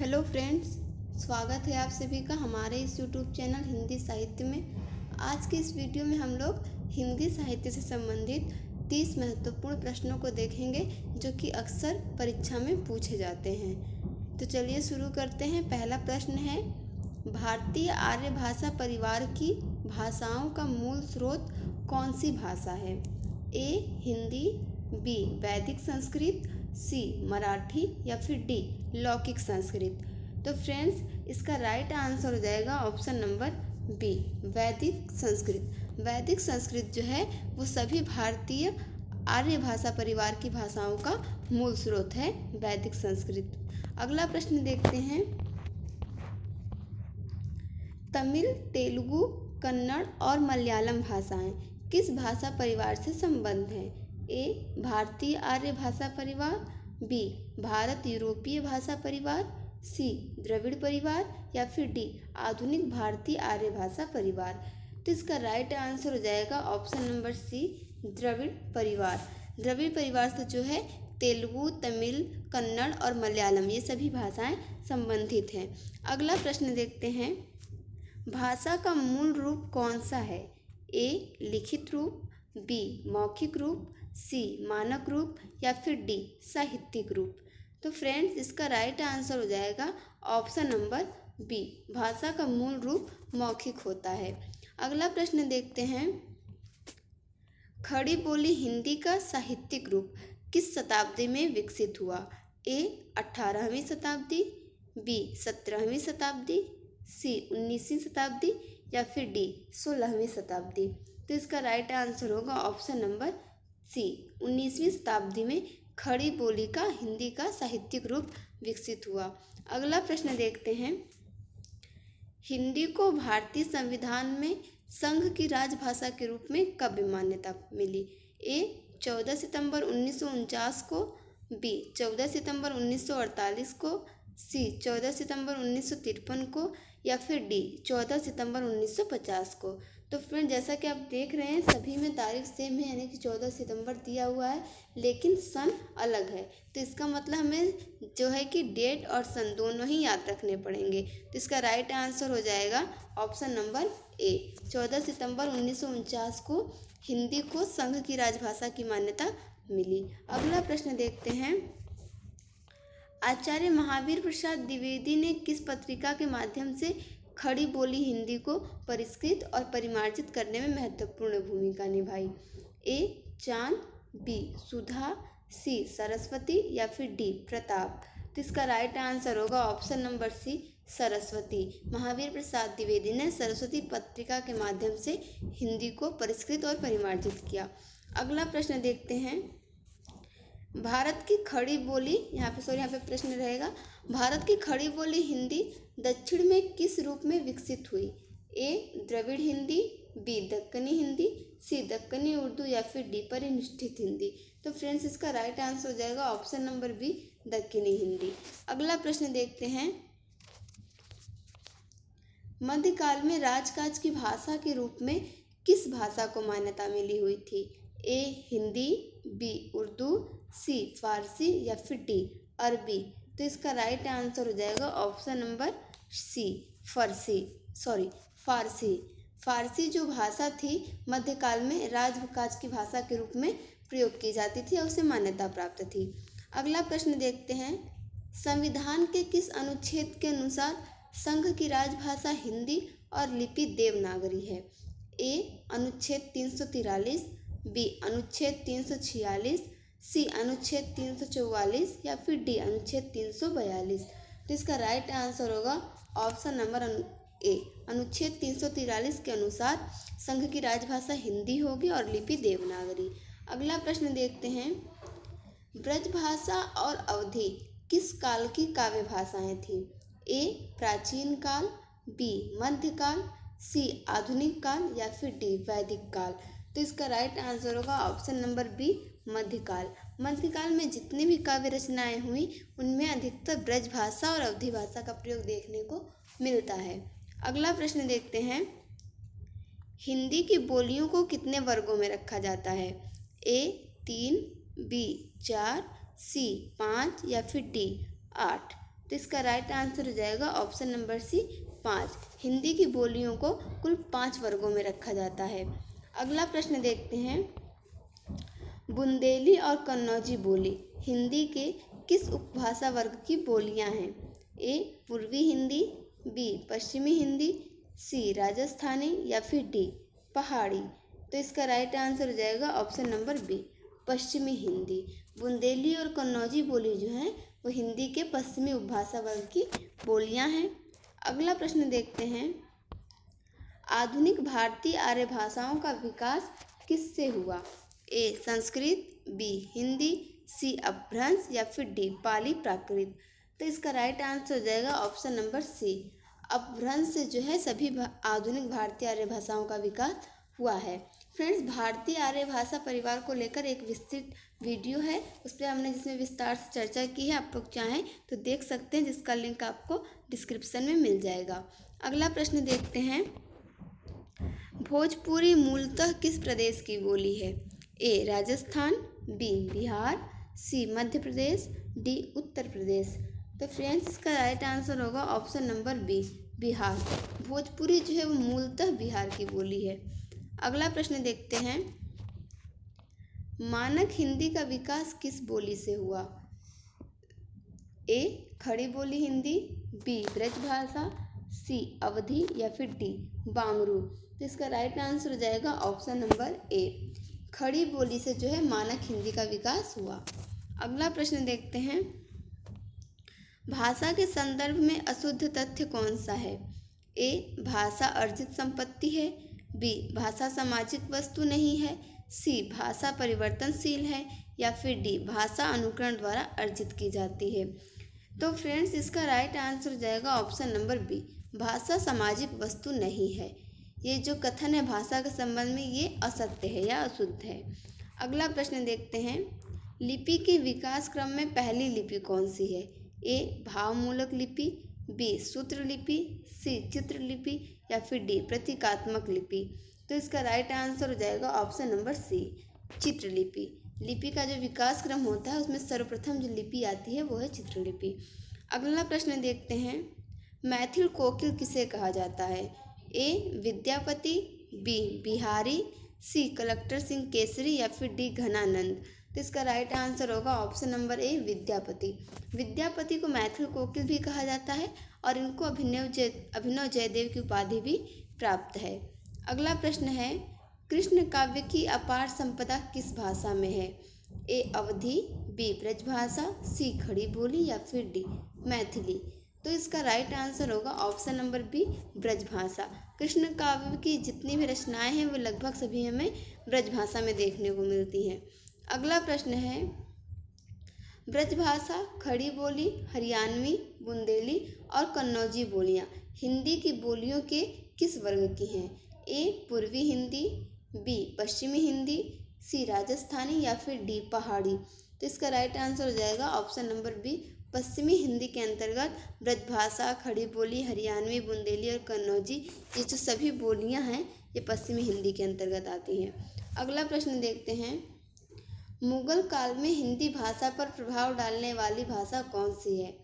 Hello friends, स्वागत है आप सभी का हमारे इस यूट्यूब चैनल हिंदी साहित्य में। आज के इस वीडियो में हम लोग हिंदी साहित्य से संबंधित 30 महत्वपूर्ण प्रश्नों को देखेंगे जो कि अक्सर परीक्षा में पूछे जाते हैं। तो चलिए शुरू करते हैं। पहला प्रश्न है, भारतीय आर्य भाषा परिवार की भाषाओं का मूल स्रोत कौन सी भाषा है? ए हिंदी, बी वैदिक संस्कृत, सी मराठी या फिर डी लौकिक संस्कृत। तो फ्रेंड्स, इसका राइट आंसर हो जाएगा ऑप्शन नंबर बी वैदिक संस्कृत। वैदिक संस्कृत जो है वो सभी भारतीय आर्य भाषा परिवार की भाषाओं का मूल स्रोत है, वैदिक संस्कृत। अगला प्रश्न देखते हैं, तमिल, तेलुगु, कन्नड़ और मलयालम भाषाएं किस भाषा परिवार से संबद्ध हैं? ए भारतीय आर्य भाषा परिवार, बी भारत यूरोपीय भाषा परिवार, सी द्रविड़ परिवार या फिर डी आधुनिक भारतीय आर्य भाषा परिवार। तो इसका राइट आंसर हो जाएगा ऑप्शन नंबर सी द्रविड़ परिवार। द्रविड़ परिवार से जो है तेलुगु, तमिल, कन्नड़ और मलयालम ये सभी भाषाएं संबंधित हैं। अगला प्रश्न देखते हैं, भाषा का मूल रूप कौन सा है? ए लिखित रूप, बी मौखिक रूप, सी मानक रूप या फिर डी साहित्यिक रूप। तो फ्रेंड्स, इसका राइट आंसर हो जाएगा ऑप्शन नंबर बी, भाषा का मूल रूप मौखिक होता है। अगला प्रश्न देखते हैं, खड़ी बोली हिंदी का साहित्यिक रूप किस शताब्दी में विकसित हुआ? ए 18वीं शताब्दी, बी 17वीं शताब्दी, सी 19वीं शताब्दी या फिर डी 16वीं शताब्दी। तो इसका राइट आंसर होगा ऑप्शन नंबर सी 19वीं शताब्दी में खड़ी बोली का हिंदी का साहित्यिक रूप विकसित हुआ। अगला प्रश्न देखते हैं, हिंदी को भारतीय संविधान में संघ की राजभाषा के रूप में कब मान्यता मिली? ए 14 सितंबर 1949 को, बी 14 सितंबर 1948 को, सी 14 सितंबर 1953 को या फिर डी 14 सितंबर 1950 को। तो फ्रेंड, जैसा कि आप देख रहे हैं सभी में तारीख सेम है, यानी कि 14 सितंबर दिया हुआ है, लेकिन सन अलग है। तो इसका मतलब हमें जो है कि डेट और सन दोनों ही याद रखने पड़ेंगे। तो इसका राइट आंसर हो जाएगा ऑप्शन नंबर ए 14 सितंबर 1949 को हिंदी को संघ की राजभाषा की मान्यता मिली। अगला प्रश्न देखते हैं, आचार्य महावीर प्रसाद द्विवेदी ने किस पत्रिका के माध्यम से खड़ी बोली हिंदी को परिष्कृत और परिमार्जित करने में महत्वपूर्ण भूमिका निभाई? ए चांद, बी सुधा, सी सरस्वती या फिर डी प्रताप। तो इसका राइट आंसर होगा option number C Saraswati. Mahavir Prasad Dwivedi ने सरस्वती पत्रिका के माध्यम से हिंदी को परिष्कृत और परिमार्जित किया। अगला प्रश्न देखते हैं, भारत की खड़ी बोली, यहाँ पे प्रश्न रहेगा, भारत की खड़ी बोली हिंदी दक्षिण में किस रूप में विकसित हुई? ए द्रविड़ हिंदी, बी दक्कनी हिंदी, सी दक्कनी उर्दू या फिर डी परिनिष्ठित हिंदी। तो फ्रेंड्स, इसका राइट आंसर हो जाएगा option number B Dakkani Hindi. अगला प्रश्न देखते हैं, मध्यकाल में राजकाज की भाषा के रूप में किस भाषा को मान्यता मिली हुई थी? ए हिंदी, बी उर्दू, सी फारसी या फिर डी अरबी। तो इसका राइट आंसर हो जाएगा ऑप्शन नंबर सी फारसी। फारसी जो भाषा थी मध्यकाल में राजकाज की भाषा के रूप में प्रयोग की जाती थी और उसे मान्यता प्राप्त थी। अगला प्रश्न देखते हैं, संविधान के किस अनुच्छेद के अनुसार संघ की राजभाषा हिंदी और लिपि देवनागरी है? ए अनुच्छेद 343, बी अनुच्छेद 346, सी अनुच्छेद 344 या फिर डी अनुच्छेद 342। तो इसका राइट आंसर होगा ऑप्शन नंबर ए अनुच्छेद 343 के अनुसार संघ की राजभाषा हिंदी होगी और लिपि देवनागरी। अगला प्रश्न देखते हैं, ब्रजभाषा और अवधी किस काल की काव्य भाषाएं थीं? ए प्राचीन काल, बी मध्यकाल, सी आधुनिक काल या फिर डी वैदिक काल। तो इसका राइट आंसर होगा ऑप्शन नंबर बी मध्यकाल। मध्यकाल में जितनी भी काव्य रचनाएं हुई उनमें अधिकतर ब्रज भाषा और अवधी भाषा का प्रयोग देखने को मिलता है। अगला प्रश्न देखते हैं, हिंदी की बोलियों को कितने वर्गों में रखा जाता है? ए 3, बी 4, सी 5 या फिर डी 8। तो इसका राइट आंसर हो जाएगा ऑप्शन नंबर सी 5। हिंदी की बोलियों को कुल 5 वर्गों में रखा जाता है। अगला प्रश्न देखते हैं, बुंदेली और कन्नौजी बोली हिंदी के किस उपभाषा वर्ग की बोलियां हैं? ए पूर्वी हिंदी, बी पश्चिमी हिंदी, सी राजस्थानी या फिर डी पहाड़ी। तो इसका राइट आंसर हो जाएगा ऑप्शन नंबर बी पश्चिमी हिंदी। बुंदेली और कन्नौजी बोली जो हैं वो हिंदी के पश्चिमी उपभाषा वर्ग की बोलियां हैं। अगला प्रश्न देखते हैं, आधुनिक भारतीय आर्य भाषाओं का विकास किससे हुआ? ए संस्कृत, बी हिंदी, सी अपभ्रंश या फिर डी पाली प्राकृत। तो इसका राइट आंसर हो जाएगा ऑप्शन नंबर सी अपभ्रंश से जो है सभी आधुनिक भारतीय आर्य भाषाओं का विकास हुआ है। फ्रेंड्स, भारतीय आर्य भाषा परिवार को लेकर एक विस्तृत वीडियो है, उस पर हमने जिसमें विस्तार से चर्चा की है। आप लोग चाहें तो देख सकते हैं, जिसका लिंक आपको डिस्क्रिप्शन में मिल जाएगा। अगला प्रश्न देखते हैं, भोजपुरी मूलतः किस प्रदेश की बोली है? A Rajasthan, B Bihar, C Madhya Pradesh, D Uttar Pradesh. तो फ्रेंड्स, इसका राइट आंसर होगा option number B Bihar. Bhojpuri जो है वो मूलतः बिहार की बोली है। अगला प्रश्न देखते हैं, मानक हिंदी का विकास किस बोली से हुआ? ए खड़ी बोली हिंदी, बी ब्रजभाषा, सी अवधी या फिर डी बांगरू। तो इसका राइट आंसर हो जाएगा ऑप्शन नंबर ए खड़ी बोली से जो है मानक हिंदी का विकास हुआ। अगला प्रश्न देखते हैं, भाषा के संदर्भ में अशुद्ध तथ्य कौन सा है? ए भाषा अर्जित संपत्ति है, बी भाषा सामाजिक वस्तु नहीं है, सी भाषा परिवर्तनशील है या फिर डी भाषा अनुकरण द्वारा अर्जित की जाती है। तो फ्रेंड्स, इसका राइट आंसर हो जाएगा ऑप्शन नंबर बी भाषा सामाजिक वस्तु नहीं है। ये जो कथन है भाषा के संबंध में ये असत्य है या अशुद्ध है। अगला प्रश्न देखते हैं, लिपि के विकास क्रम में पहली लिपि कौन सी है? ए भावमूलक लिपि, बी सूत्र लिपि, सी चित्र लिपि या फिर डी प्रतीकात्मक लिपि। तो इसका राइट आंसर हो जाएगा ऑप्शन नंबर सी चित्रलिपि। लिपि का जो विकास क्रम होता है उसमें सर्वप्रथम जो लिपि आती है वो है चित्रलिपि। अगला प्रश्न देखते हैं, मैथिल कोकिल किसे कहा जाता है? ए विद्यापति, बी बिहारी, सी कलेक्टर सिंह केसरी या फिर डी घनानंद। तो इसका राइट आंसर होगा option number A Vidyapati. Vidyapati को मैथिल कोकिल भी कहा जाता है और इनको अभिनव जयदेव की उपाधि भी प्राप्त है। अगला प्रश्न है, कृष्ण काव्य की अपार संपदा किस भाषा में है? ए अवधी, बी ब्रजभाषा, सी खड़ी बोली या फिर डी मैथिली। तो इसका राइट आंसर होगा option number B Brajbhasha. Krishna काव्य की जितनी भी रचनाएं हैं वो लगभग सभी हमें ब्रजभाषा में देखने को मिलती हैं। अगला प्रश्न है, ब्रजभाषा, खड़ी बोली, हरियाणवी, बुंदेली और कन्नौजी बोलियां हिंदी की बोलियों के किस वर्ग की हैं? ए पूर्वी हिंदी, बी पश्चिमी हिंदी, सी राजस्थानी या फिर डी पहाड़ी। तो इसका राइट आंसर हो जाएगा ऑप्शन नंबर बी पश्चिमी हिंदी के अंतर्गत ब्रजभाषा, खड़ी बोली, हरियाणवी, बुंदेली और कन्नौजी ये जो सभी बोलियां हैं ये पश्चिमी हिंदी के अंतर्गत आती हैं। अगला प्रश्न देखते हैं, मुगल काल में हिंदी भाषा पर प्रभाव डालने वाली भाषा कौन सी है?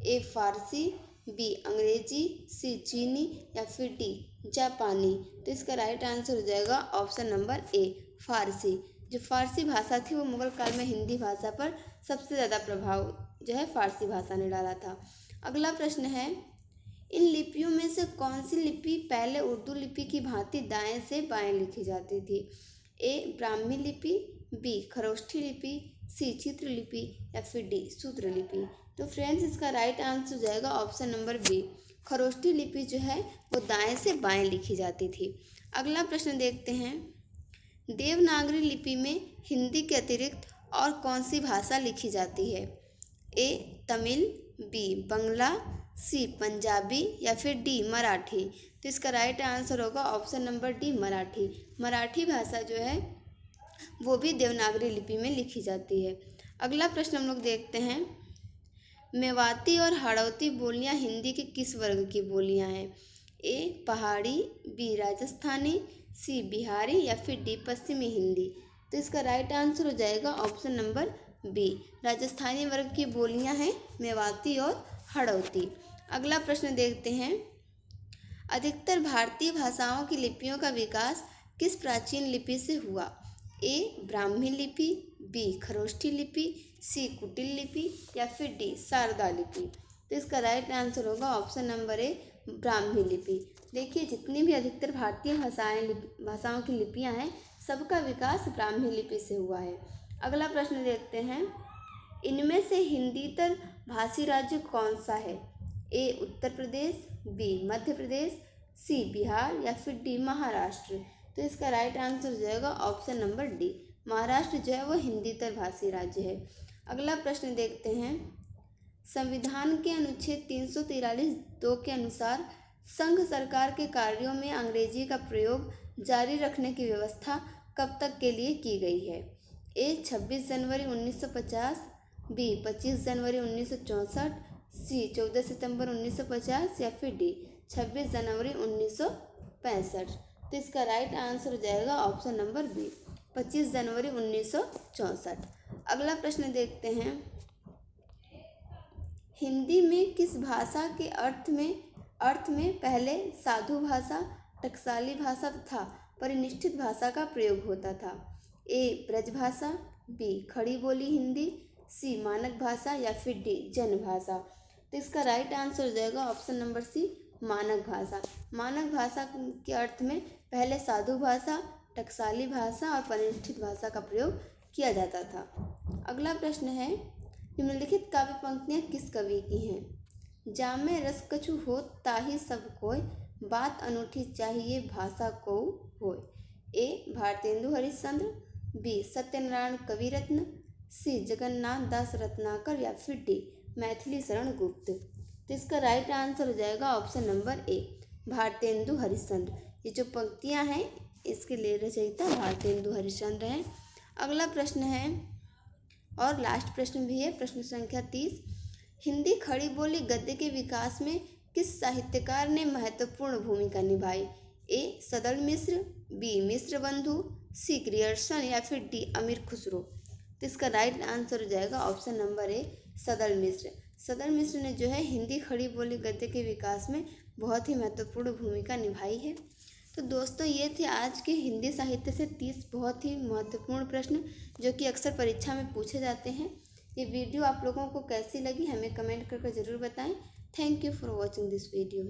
ए फारसी, बी अंग्रेजी, सी चीनी या फिर डी जापानी। तो इसका राइट आंसर हो जाएगा ऑप्शन नंबर ए फारसी। जो फारसी भाषा थी वो मुगल काल में हिंदी भाषा पर सबसे ज़्यादा प्रभाव जो है फारसी भाषा ने डाला था। अगला प्रश्न है, इन लिपियों में से कौन सी लिपि पहले उर्दू लिपि की भांति दाएं से बाएं लिखी जाती थी? ए ब्राह्मी लिपि, बी खरोष्ठी लिपि, सी चित्र लिपि या फिर डी सूत्र लिपि। तो फ्रेंड्स, इसका राइट आंसर हो जाएगा ऑप्शन नंबर बी खरोष्ठी लिपि जो है वो दाएं से बाएं लिखी जाती थी। अगला प्रश्न देखते हैं, देवनागरी लिपि में हिंदी के अतिरिक्त और कौन सी भाषा लिखी जाती है? ए तमिल, बी बंगला, सी पंजाबी या फिर डी मराठी। तो इसका राइट आंसर होगा option number D Marathi. Marathi भाषा जो है वो भी देवनागरी लिपि में लिखी जाती है। अगला प्रश्न हम लोग देखते हैं, मेवाती और हाड़ौती बोलियां हिंदी के किस वर्ग की बोलियां हैं? ए पहाड़ी, बी राजस्थानी, सी बिहारी या फिर डी पश्चिमी हिंदी। तो इसका राइट आंसर हो जाएगा ऑप्शन नंबर बी राजस्थानी वर्ग की बोलियां हैं मेवाती और हड़ौती। अगला प्रश्न देखते हैं, अधिकतर भारतीय भाषाओं की लिपियों का विकास किस प्राचीन लिपि से हुआ? ए ब्राह्मी लिपि, बी खरोष्ठी लिपि, सी कुटिल लिपि या फिर डी शारदा लिपि। तो इसका राइट आंसर होगा ऑप्शन नंबर ए ब्राह्मी लिपि। देखिए, जितनी भी अधिकतर भारतीय भाषाओं की लिपियां हैं, सबका विकास ब्राह्मी लिपि से हुआ है। अगला प्रश्न देखते हैं, इनमें से हिंदीतर भाषी राज्य कौन सा है? ए उत्तर प्रदेश, बी मध्य प्रदेश, सी बिहार या फिर डी महाराष्ट्र। तो इसका राइट आंसर जो है ऑप्शन नंबर डी, महाराष्ट्र जो है वो हिंदीतर भाषी राज्य है। अगला प्रश्न देखते हैं, संविधान के अनुच्छेद 343(2) के अनुसार संघ सरकार के कार्यों में अंग्रेजी का प्रयोग जारी रखने की व्यवस्था कब तक के लिए की गई है? ए 26 जनवरी 1950, बी 25 जनवरी 1964, सी 14 सितंबर 1950 या फिर डी 26 जनवरी 1965। तो इसका राइट आंसर हो जाएगा ऑप्शन नंबर बी 25 जनवरी 1964। अगला प्रश्न देखते हैं, हिंदी में किस भाषा के अर्थ में पहले साधु भाषा, टकसाली भाषा तथा परिनिष्ठित भाषा का प्रयोग होता था? ए ब्रजभाषा, बी खड़ी बोली हिंदी, सी मानक भाषा या फिर डी जन भाषा। तो इसका राइट आंसर हो जाएगा ऑप्शन नंबर सी मानक भाषा। मानक भाषा के अर्थ में पहले साधु भाषा, टकसाली भाषा और परिनिष्ठित भाषा का प्रयोग किया जाता था। अगला प्रश्न है, निम्नलिखित काव्य पंक्तियाँ किस कवि की हैं? जामे रस कछु हो ताहि सब कोय, बात अनूठी चाहिए भाषा को होय। ए भारतेंदु हरिश्चंद्र, बी सत्यनारायण कविरत्न, सी जगन्नाथ दास रत्नाकर या फिर डी मैथिली शरण गुप्त। तो इसका राइट आंसर हो जाएगा option number A Bharatendu Harishchandra. ये जो पंक्तियाँ हैं इसके लिए रचयिता भारतेंदु हरिश्चंद्र हैं। अगला प्रश्न है और लास्ट प्रश्न भी है, प्रश्न संख्या 30, हिंदी खड़ी बोली गद्य के विकास में किस साहित्यकार ने महत्वपूर्ण भूमिका निभाई? ए सदल मिश्र, बी मिश्र बंधु, सी ग्रियर्सन या फिर डी अमीर खुसरो। तो इसका राइट आंसर हो जाएगा ऑप्शन नंबर ए सदल मिश्र। सदल मिश्र ने जो है हिंदी खड़ी बोली गद्य के विकास में बहुत ही महत्वपूर्ण भूमिका निभाई है। तो दोस्तों, ये थे आज के हिंदी साहित्य से 30 बहुत ही महत्वपूर्ण प्रश्न जो कि अक्सर परीक्षा में पूछे जाते हैं। ये वीडियो आप लोगों को कैसी लगी हमें कमेंट करके ज़रूर बताएं। Thank you for watching this video.